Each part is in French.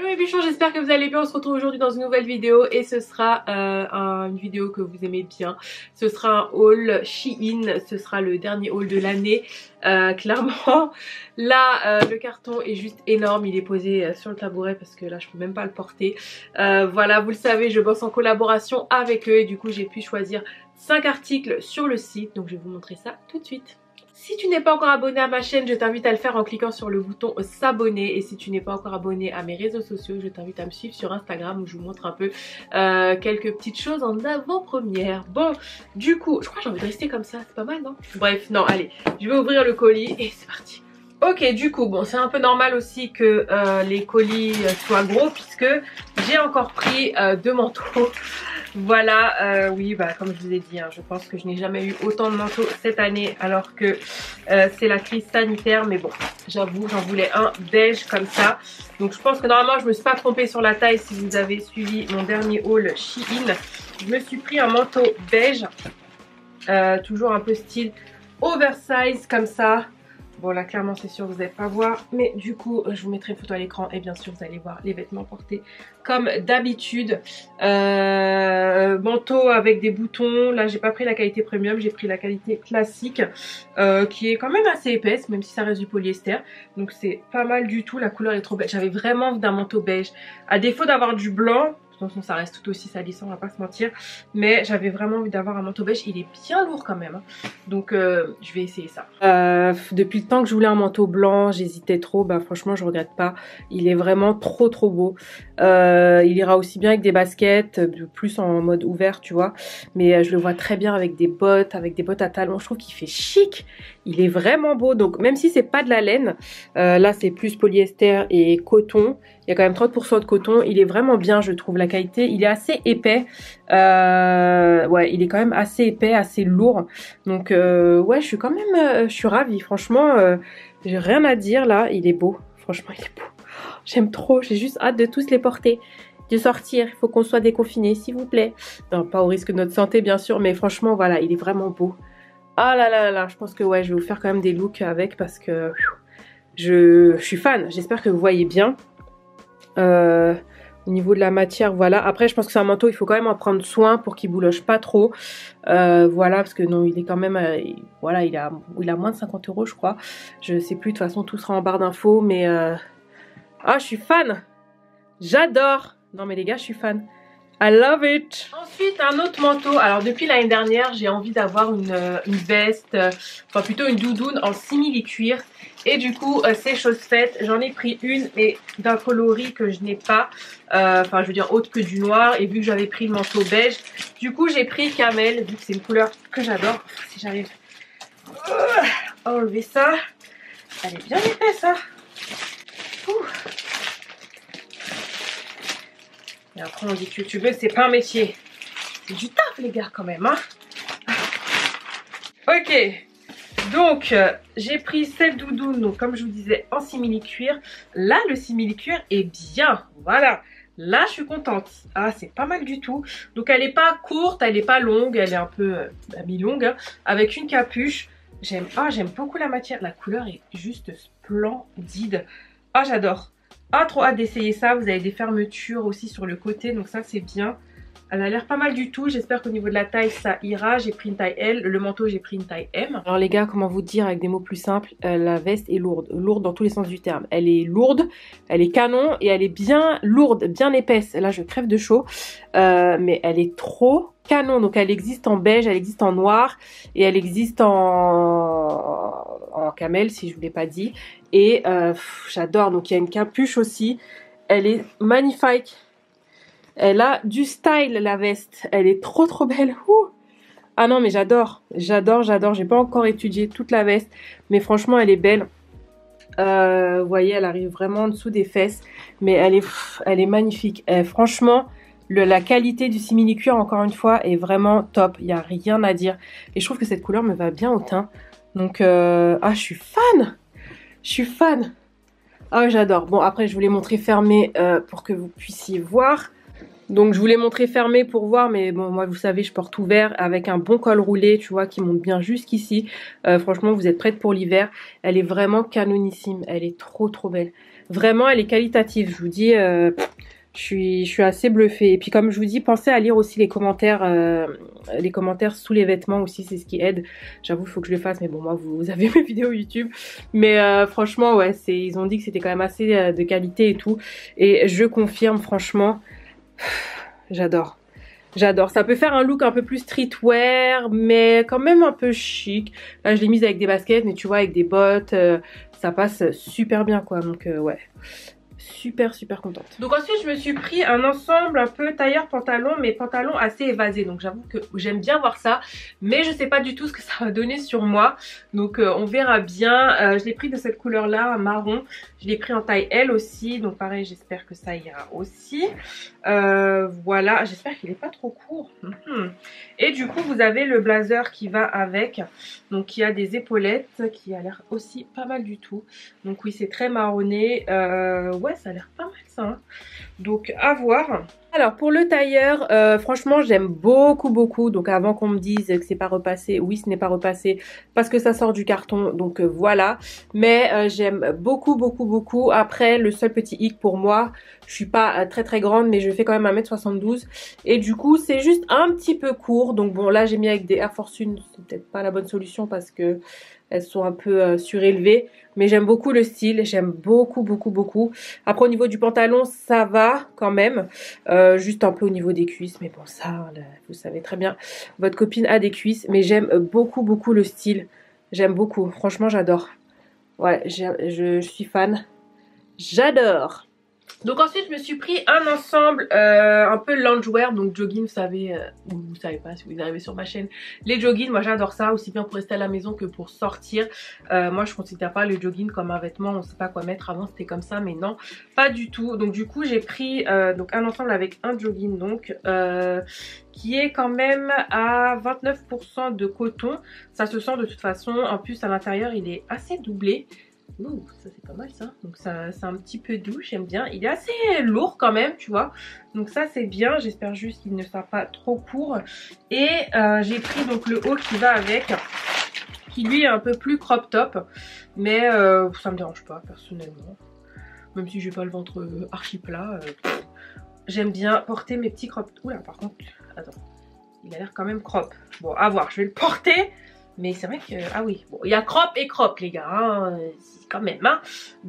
mes bichons, j'espère que vous allez bien. On se retrouve aujourd'hui dans une nouvelle vidéo et ce sera une vidéo que vous aimez bien. Ce sera un haul Shein, ce sera le dernier haul de l'année. Clairement, là le carton est juste énorme, il est posé sur le tabouret parce que là je peux même pas le porter. Voilà, vous le savez, je bosse en collaboration avec eux et du coup j'ai pu choisir 5 articles sur le site. Donc je vais vous montrer ça tout de suite. Si tu n'es pas encore abonné à ma chaîne, je t'invite à le faire en cliquant sur le bouton s'abonner. Et si tu n'es pas encore abonné à mes réseaux sociaux, je t'invite à me suivre sur Instagram où je vous montre un peu quelques petites choses en avant-première. Bon, du coup, je crois que j'ai envie de rester comme ça, c'est pas mal, non? Bref, non, allez, je vais ouvrir le colis et c'est parti. Ok, du coup, bon, c'est un peu normal aussi que les colis soient gros puisque j'ai encore pris 2 manteaux. Voilà, oui, bah comme je vous ai dit, hein, je pense que je n'ai jamais eu autant de manteaux cette année alors que c'est la crise sanitaire. Mais bon, j'avoue, j'en voulais un beige comme ça. Donc je pense que normalement je me suis pas trompée sur la taille si vous avez suivi mon dernier haul Shein. Je me suis pris un manteau beige, toujours un peu style oversize comme ça. Bon là clairement c'est sûr vous n'allez pas voir, mais du coup je vous mettrai une photo à l'écran et bien sûr vous allez voir les vêtements portés comme d'habitude. Manteau avec des boutons, là j'ai pas pris la qualité premium, j'ai pris la qualité classique qui est quand même assez épaisse même si ça reste du polyester. Donc c'est pas mal du tout, la couleur est trop belle, j'avais vraiment envie d'un manteau beige. À défaut d'avoir du blanc, de toute façon ça reste tout aussi salissant, on va pas se mentir, mais j'avais vraiment envie d'avoir un manteau beige, il est bien lourd quand même, hein. Donc je vais essayer ça. Depuis le temps que je voulais un manteau blanc, j'hésitais trop, bah franchement je regrette pas, il est vraiment trop beau. Il ira aussi bien avec des baskets, plus en mode ouvert tu vois, mais je le vois très bien avec des bottes à talons, je trouve qu'il fait chic, il est vraiment beau. Donc même si c'est pas de la laine, là c'est plus polyester et coton, il y a quand même 30% de coton, il est vraiment bien je trouve, la qualité, il est assez épais, ouais il est quand même assez épais, assez lourd, donc ouais je suis quand même, je suis ravie, franchement j'ai rien à dire là, il est beau, franchement il est beau, j'aime trop, j'ai juste hâte de tous les porter, de sortir, il faut qu'on soit déconfinés s'il vous plaît, non pas au risque de notre santé bien sûr, mais franchement voilà il est vraiment beau. Ah là là là, je pense que ouais je vais vous faire quand même des looks avec parce que je suis fan, j'espère que vous voyez bien. Au niveau de la matière, voilà. Après, je pense que c'est un manteau, il faut quand même en prendre soin pour qu'il bouloche pas trop. Voilà, parce que non, il est quand même, voilà, il a moins de 50 €, je crois. Je sais plus, de toute façon, tout sera en barre d'infos, mais ah, je suis fan. J'adore. Non, mais les gars, je suis fan. I love it. Ensuite, un autre manteau. Alors, depuis l'année dernière, j'ai envie d'avoir une veste, enfin plutôt une doudoune en simili-cuir. Et du coup, c'est chose faite. J'en ai pris une, mais d'un coloris que je n'ai pas. Enfin, je veux dire, autre que du noir. Et vu que j'avais pris le manteau beige, du coup, j'ai pris Camel, vu que c'est une couleur que j'adore. Si j'arrive à enlever ça. Elle est bien épaisse, ça. Et après on dit que youtubeuse c'est pas un métier. C'est du taf les gars quand même hein. Ok. Donc j'ai pris cette doudoune, donc comme je vous disais en simili-cuir. Là le simili-cuir est bien. Voilà. Là je suis contente. Ah c'est pas mal du tout. Donc elle est pas courte, elle est pas longue, elle est un peu à mi-longue hein, avec une capuche. J'aime beaucoup la matière. La couleur est juste splendide. Ah j'adore. Ah trop hâte d'essayer ça, vous avez des fermetures aussi sur le côté donc ça c'est bien. Elle a l'air pas mal du tout, j'espère qu'au niveau de la taille ça ira. J'ai pris une taille L, le manteau j'ai pris une taille M. Alors les gars, comment vous dire avec des mots plus simples, la veste est lourde, lourde dans tous les sens du terme. Elle est lourde, elle est canon et elle est bien lourde, bien épaisse. Là je crève de chaud, mais elle est trop canon. Donc elle existe en beige, elle existe en noir et elle existe en camel si je vous l'ai pas dit. Et j'adore, donc il y a une capuche aussi, elle est magnifique. Elle a du style la veste, elle est trop belle. Ouh. Ah non mais j'adore, j'ai pas encore étudié toute la veste, mais franchement elle est belle. Vous voyez elle arrive vraiment en dessous des fesses, mais elle est magnifique. Franchement la qualité du simili-cuir encore une fois est vraiment top, il n'y a rien à dire. Et je trouve que cette couleur me va bien au teint, donc ah je suis fan. Je suis fan. Ah j'adore. Bon après je vous l'ai montré fermé pour que vous puissiez voir. Donc je vous l'ai montré fermé pour voir, mais bon moi vous savez je porte ouvert avec un bon col roulé tu vois qui monte bien jusqu'ici. Franchement vous êtes prête pour l'hiver. Elle est vraiment canonissime. Elle est trop belle. Vraiment, elle est qualitative. Je vous dis, je suis assez bluffée. Et puis comme je vous dis, pensez à lire aussi les commentaires sous les vêtements aussi, c'est ce qui aide. J'avoue, il faut que je le fasse, mais bon, moi, vous avez mes vidéos YouTube. Mais franchement, ouais, ils ont dit que c'était quand même assez de qualité et tout. Et je confirme, franchement, j'adore. J'adore. Ça peut faire un look un peu plus streetwear, mais quand même un peu chic. Là, je l'ai mise avec des baskets, mais tu vois, avec des bottes, ça passe super bien, quoi. Donc, ouais. Super contente. Donc ensuite je me suis pris un ensemble un peu tailleur pantalon, mais pantalon assez évasé, donc j'avoue que j'aime bien voir ça, mais je sais pas du tout ce que ça va donner sur moi, donc on verra bien. Je l'ai pris de cette couleur là, marron, je l'ai pris en taille L aussi, donc pareil, j'espère que ça ira aussi. Voilà, j'espère qu'il est pas trop court. Et du coup vous avez le blazer qui va avec, donc qui a des épaulettes, qui a l'air aussi pas mal du tout. Donc oui, c'est très marronné, ouais, ça a l'air pas mal ça, hein. Donc à voir. Alors pour le tailleur, franchement j'aime beaucoup. Donc avant qu'on me dise que c'est pas repassé, oui ce n'est pas repassé parce que ça sort du carton, donc voilà. Mais j'aime beaucoup. Après le seul petit hic pour moi, je suis pas très grande, mais je fais quand même 1m72 et du coup c'est juste un petit peu court. Donc bon, là j'ai mis avec des Air Force 1, c'est peut-être pas la bonne solution parce que elles sont un peu surélevées, mais j'aime beaucoup le style, j'aime beaucoup. Après au niveau du pantalon ça va quand même, juste un peu au niveau des cuisses, mais bon ça là, vous savez très bien, votre copine a des cuisses, mais j'aime beaucoup le style, j'aime beaucoup, franchement j'adore. Ouais, je suis fan, j'adore. Donc ensuite je me suis pris un ensemble un peu loungewear, donc jogging, vous savez, ou vous savez pas si vous arrivez sur ma chaîne, les joggings, moi j'adore ça, aussi bien pour rester à la maison que pour sortir. Moi je considère pas le jogging comme un vêtement, on sait pas quoi mettre, avant c'était comme ça, mais non, pas du tout. Donc du coup j'ai pris donc un ensemble avec un jogging, donc qui est quand même à 29% de coton, ça se sent de toute façon, en plus à l'intérieur il est assez doublé. Ouh, ça c'est pas mal ça, donc ça c'est un petit peu doux, j'aime bien, il est assez lourd quand même tu vois, donc ça c'est bien, j'espère juste qu'il ne sera pas trop court. Et j'ai pris donc le haut qui va avec, qui lui est un peu plus crop top, mais ça me dérange pas personnellement, même si j'ai pas le ventre archi plat, j'aime bien porter mes petits crop. Oula par contre, attends, il a l'air quand même crop, bon à voir, je vais le porter. Mais c'est vrai que, ah oui, bon, il y a crop et crop les gars, hein, quand même, hein.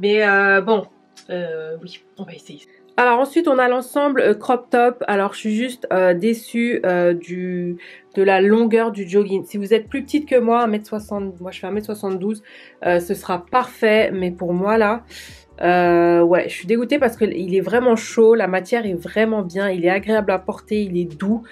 Mais bon, oui, on va essayer. Alors ensuite on a l'ensemble crop top. Alors je suis juste déçue de la longueur du jogging. Si vous êtes plus petite que moi, 1m60, moi je fais 1m72, ce sera parfait. Mais pour moi là, ouais, je suis dégoûtée parce qu'il est vraiment chaud, la matière est vraiment bien, il est agréable à porter, il est doux.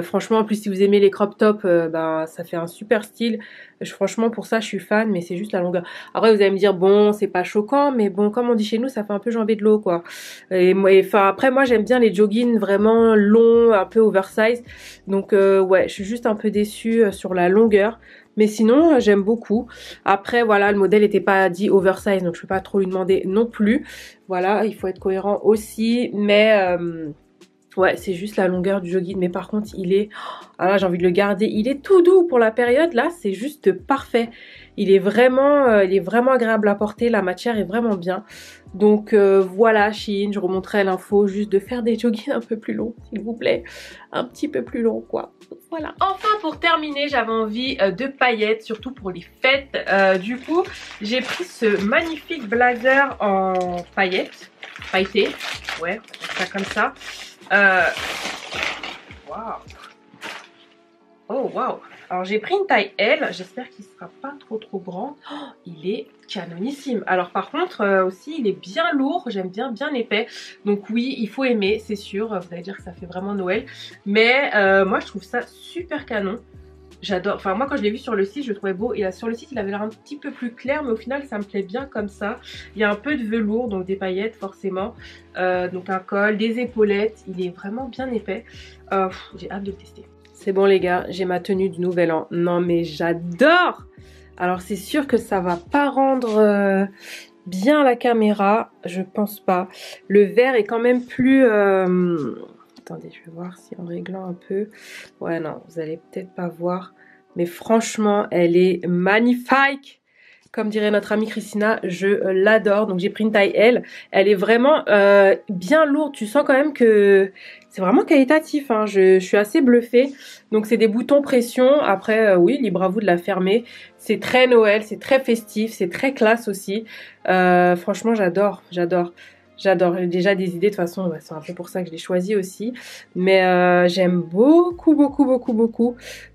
Franchement, en plus si vous aimez les crop tops, ben ça fait un super style. Franchement pour ça je suis fan, mais c'est juste la longueur. Après vous allez me dire bon c'est pas choquant, mais bon comme on dit chez nous ça fait un peu jambé de l'eau quoi. Et enfin après moi j'aime bien les joggings vraiment longs, un peu oversize. Donc ouais, je suis juste un peu déçue sur la longueur. Mais sinon j'aime beaucoup. Après voilà, le modèle n'était pas dit oversize, donc je peux pas trop lui demander non plus. Voilà, il faut être cohérent aussi. Mais ouais, c'est juste la longueur du jogging. Mais par contre il est, ah là j'ai envie de le garder. Il est tout doux pour la période là, c'est juste parfait. Il est vraiment agréable à porter, la matière est vraiment bien. Donc voilà Shein, je remonterai l'info juste de faire des joggings un peu plus longs s'il vous plaît. Un petit peu plus long quoi. Voilà. Enfin pour terminer, j'avais envie de paillettes, surtout pour les fêtes. Du coup, j'ai pris ce magnifique blazer en paillettes. Pailleté. Ouais, on fait ça comme ça. Waouh. Oh waouh. Alors j'ai pris une taille L, j'espère qu'il sera pas trop grand. Oh, il est canonissime. Alors par contre aussi il est bien lourd, j'aime bien épais. Donc oui, il faut aimer, c'est sûr. Vous allez dire que ça fait vraiment Noël. Mais moi je trouve ça super canon. J'adore, enfin moi quand je l'ai vu sur le site je le trouvais beau. Et sur le site il avait l'air un petit peu plus clair, mais au final ça me plaît bien comme ça. Il y a un peu de velours, donc des paillettes forcément. Donc un col, des épaulettes, il est vraiment bien épais. J'ai hâte de le tester. C'est bon les gars, j'ai ma tenue du nouvel an. Non mais j'adore! Alors c'est sûr que ça va pas rendre bien la caméra, je pense pas. Le vert est quand même plus... Attendez, je vais voir si en réglant un peu... Ouais non, vous allez peut-être pas voir. Mais franchement, elle est magnifique! Comme dirait notre amie Christina, je l'adore. Donc j'ai pris une taille L. Elle est vraiment bien lourde. Tu sens quand même que c'est vraiment qualitatif. Hein. Je suis assez bluffée. Donc c'est des boutons pression. Après, oui, libre à vous de la fermer. C'est très Noël, c'est très festif, c'est très classe aussi. Franchement, j'adore. J'ai déjà des idées, de toute façon, c'est un peu pour ça que je l'ai choisi aussi. Mais j'aime beaucoup.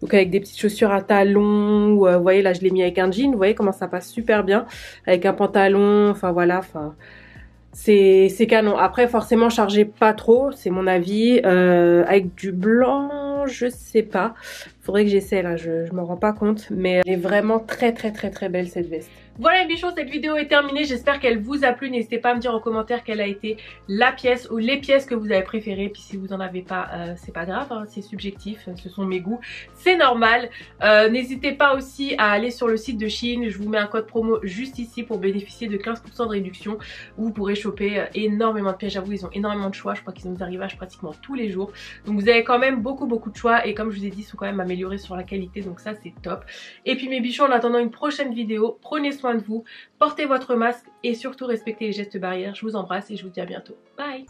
Donc avec des petites chaussures à talons, ou vous voyez là je l'ai mis avec un jean, vous voyez comment ça passe super bien. Avec un pantalon, enfin voilà, c'est canon. Après forcément chargez pas trop, c'est mon avis. Avec du blanc, je sais pas. Faudrait que j'essaie là, je m'en rends pas compte. Mais elle est vraiment très belle cette veste. Voilà les bichons, cette vidéo est terminée, j'espère qu'elle vous a plu. N'hésitez pas à me dire en commentaire quelle a été la pièce ou les pièces que vous avez préférées. Puis si vous en avez pas, c'est pas grave, hein, c'est subjectif, ce sont mes goûts, c'est normal. N'hésitez pas aussi à aller sur le site de Shein, je vous mets un code promo juste ici pour bénéficier de 15% de réduction où vous pourrez choper énormément de pièces. J'avoue, ils ont énormément de choix, je crois qu'ils ont des arrivages pratiquement tous les jours. Donc vous avez quand même beaucoup de choix et comme je vous ai dit, ils sont quand même améliorés sur la qualité, donc ça c'est top. Et puis mes bichons, en attendant une prochaine vidéo, prenez soin de vous, portez votre masque et surtout respectez les gestes barrières. Je vous embrasse et je vous dis à bientôt. Bye!